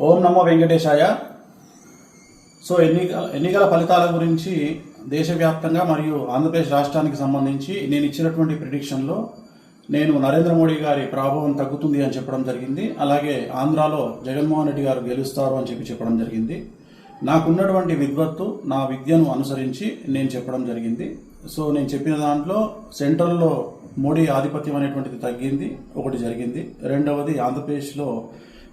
ఓం నమో వెంకటేశాయ. So ఎన్నికల ఫలితాల గురించి దేశవ్యాప్తంగా మరియు ఆంధ్రప్రదేశ్ రాష్ట్రానికి సంబంధించి నేను ఇచ్చినటువంటి ప్రిడిక్షన్లో నేను నరేంద్ర మోడీ గారి ప్రభావం తగ్గుతుంది అని చెప్పడం జరిగింది. అలాగే ఆంధ్రాలో జగన్మోహన్ రెడ్డి గారు గెలుస్తారు అని చెప్పడం జరిగింది. నాకున్నటువంటి విద్వత్తు, నా విద్యను అనుసరించి నేను చెప్పడం జరిగింది. సో నేను చెప్పిన దాంట్లో సెంట్రల్లో మోడీ ఆధిపత్యం అనేటువంటిది తగ్గింది, ఒకటి జరిగింది. రెండవది ఆంధ్రప్రదేశ్లో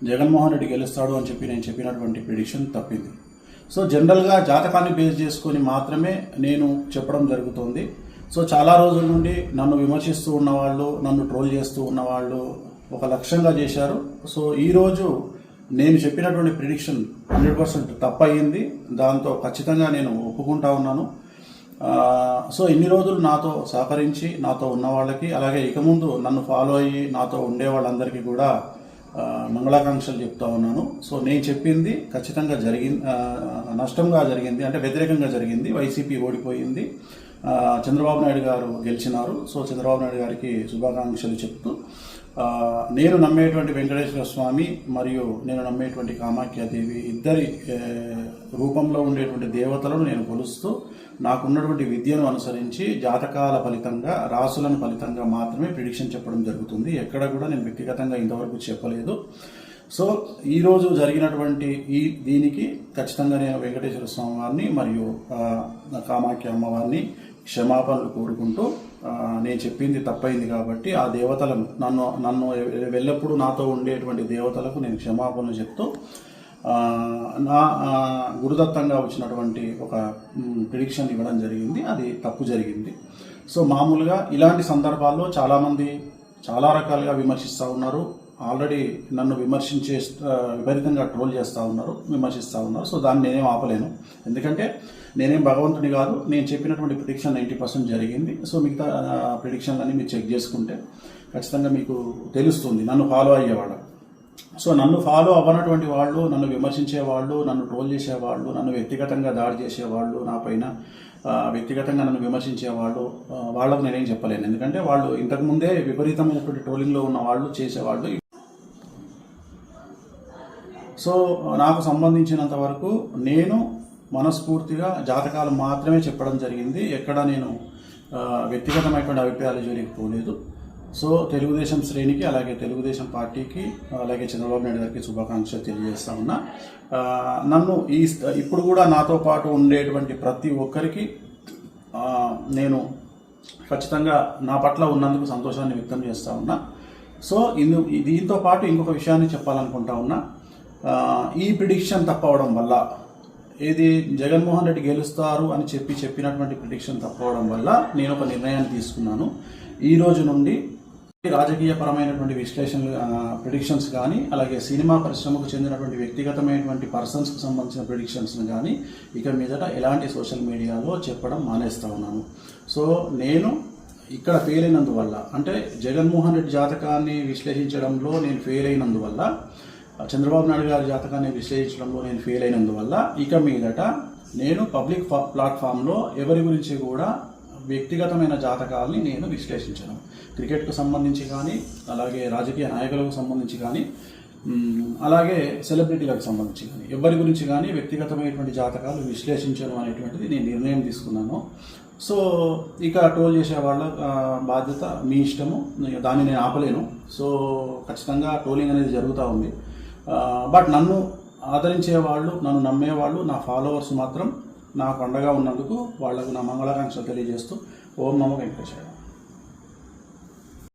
జగన్మోహన్ రెడ్డి గెలుస్తాడు అని నేను చెప్పినటువంటి ప్రిడిక్షన్ తప్పింది. సో జనరల్గా జాతకాన్ని బేస్ చేసుకొని మాత్రమే నేను చెప్పడం జరుగుతుంది. సో చాలా రోజుల నుండి నన్ను విమర్శిస్తూ ఉన్నవాళ్ళు, నన్ను ట్రోల్ చేస్తూ ఉన్నవాళ్ళు ఒక లక్ష్యంగా చేశారు. సో ఈరోజు నేను చెప్పినటువంటి ప్రిడిక్షన్ 100% తప్పయింది. దాంతో ఖచ్చితంగా నేను ఒప్పుకుంటా ఉన్నాను. సో ఇన్ని రోజులు నాతో సహకరించి నాతో ఉన్న వాళ్ళకి, అలాగే ఇక ముందు నన్ను ఫాలో అయ్యి నాతో ఉండే వాళ్ళందరికీ కూడా మంగళాకాంక్షలు చెప్తా ఉన్నాను. సో నేను చెప్పింది ఖచ్చితంగా నష్టంగా జరిగింది, అంటే వ్యతిరేకంగా జరిగింది. వైసీపీ ఓడిపోయింది, చంద్రబాబు నాయుడు గారు గెలిచినారు. సో చంద్రబాబు నాయుడు గారికి శుభాకాంక్షలు చెప్తూ నేను నమ్మేటువంటి వెంకటేశ్వర స్వామి మరియు నేను నమ్మేటువంటి కామాఖ్యాదేవి ఇద్దరి రూపంలో ఉండేటువంటి దేవతలను నేను కొలుస్తూ నాకున్నటువంటి విద్యను అనుసరించి జాతకాల ఫలితంగా, రాసులను ఫలితంగా మాత్రమే ప్రిడిక్షన్ చెప్పడం జరుగుతుంది. ఎక్కడ కూడా నేను వ్యక్తిగతంగా ఇంతవరకు చెప్పలేదు. సో ఈరోజు జరిగినటువంటి దీనికి ఖచ్చితంగా నేను వెంకటేశ్వర స్వామి వారిని మరియు కామాఖ్య అమ్మవారిని క్షమాపణలు కోరుకుంటూ, నేను చెప్పింది తప్పైంది కాబట్టి ఆ దేవతలను నన్ను ఎల్లప్పుడూ నాతో ఉండేటువంటి దేవతలకు నేను క్షమాపణలు చెప్తూ నా గురుదత్తంగా వచ్చినటువంటి ఒక ప్రిడిక్షన్ ఇవ్వడం జరిగింది. అది తప్పు జరిగింది. సో మామూలుగా ఇలాంటి సందర్భాల్లో చాలామంది చాలా రకాలుగా విమర్శిస్తూ ఉన్నారు. ఆల్రెడీ నన్ను విపరీతంగా ట్రోల్ చేస్తూ ఉన్నారు, విమర్శిస్తూ ఉన్నారు. సో దాన్ని నేనేం ఆపలేను, ఎందుకంటే నేనేం భగవంతుని కాదు. నేను చెప్పినటువంటి ప్రిడిక్షన్ 90% జరిగింది. సో మిగతా ప్రిడిక్షన్లన్నీ మీరు చెక్ చేసుకుంటే ఖచ్చితంగా మీకు తెలుస్తుంది నన్ను ఫాలో అయ్యేవాళ్ళు. సో నన్ను ఫాలో అవ్వనటువంటి వాళ్ళు, నన్ను విమర్శించేవాళ్ళు, నన్ను ట్రోల్ చేసేవాళ్ళు, నన్ను వ్యక్తిగతంగా దాడి చేసేవాళ్ళు, నా పైన వ్యక్తిగతంగా నన్ను విమర్శించేవాళ్ళు, వాళ్ళకు నేనేం చెప్పలేను. ఎందుకంటే వాళ్ళు ఇంతకుముందే విపరీతమైనటువంటి ట్రోలింగ్లో ఉన్న వాళ్ళు, చేసేవాళ్ళు. సో నాకు సంబంధించినంత వరకు నేను మనస్ఫూర్తిగా జాతకాలు మాత్రమే చెప్పడం జరిగింది. ఎక్కడ నేను వ్యక్తిగతమైనటువంటి అభిప్రాయాలు జోలికి పోలేదు. సో తెలుగుదేశం శ్రేణికి, అలాగే తెలుగుదేశం పార్టీకి, అలాగే చంద్రబాబు నాయుడు గారికి శుభాకాంక్షలు తెలియజేస్తా ఉన్నా. నన్ను ఇప్పుడు కూడా నాతో పాటు ఉండేటువంటి ప్రతి ఒక్కరికి నేను ఖచ్చితంగా నా పట్ల ఉన్నందుకు సంతోషాన్ని వ్యక్తం చేస్తూ ఉన్నా. సో దీంతో పాటు ఇంకొక విషయాన్ని చెప్పాలనుకుంటా ఉన్నా. ఈ ప్రిడిక్షన్ తప్పవడం వల్ల, ఏది జగన్మోహన్ రెడ్డి గెలుస్తారు అని చెప్పినటువంటి ప్రిడిక్షన్ తప్పవడం వల్ల నేను ఒక నిర్ణయాన్ని తీసుకున్నాను. ఈ రోజు నుండి రాజకీయపరమైనటువంటి విశ్లేషణలు, ప్రిడిక్షన్స్ కానీ, అలాగే సినిమా పరిశ్రమకు చెందినటువంటి వ్యక్తిగతమైనటువంటి పర్సన్స్కి సంబంధించిన ప్రిడిక్షన్స్ని కానీ ఇక మీదట ఎలాంటి సోషల్ మీడియాలో చెప్పడం మానేస్తా ఉన్నాను. సో నేను ఇక్కడ ఫెయిల్ అయినందువల్ల, అంటే జగన్మోహన్ రెడ్డి జాతకాన్ని విశ్లేషించడంలో నేను ఫెయిల్ అయినందువల్ల, చంద్రబాబు నాయుడు గారి జాతకాన్ని విశ్లేషించడంలో నేను ఫెయిల్ అయినందువల్ల ఇక మీదట నేను పబ్లిక్ ప్లాట్ఫామ్లో ఎవరి గురించి కూడా వ్యక్తిగతమైన జాతకాలని నేను విశ్లేషించను. క్రికెట్కు సంబంధించి కానీ, అలాగే రాజకీయ నాయకులకు సంబంధించి కానీ, అలాగే సెలబ్రిటీలకు సంబంధించి కానీ, ఎవరి గురించి కానీ వ్యక్తిగతమైనటువంటి జాతకాలు విశ్లేషించను అనేటువంటిది నేను నిర్ణయం తీసుకున్నాను. సో ఇక ట్రోల్ చేసే వాళ్ళ బాధ్యత మీ ఇష్టము, దాన్ని నేను ఆపలేను. సో ఖచ్చితంగా ట్రోలింగ్ అనేది జరుగుతూ ఉంది. బట్ నన్ను ఆదరించే వాళ్ళు, నన్ను నమ్మేవాళ్ళు, నా ఫాలోవర్స్ మాత్రం నాకు అండగా ఉన్నందుకు వాళ్లకు నా మంగళాకాంక్షలు తెలియజేస్తూ ఓం నమో వెంకటేశాయ.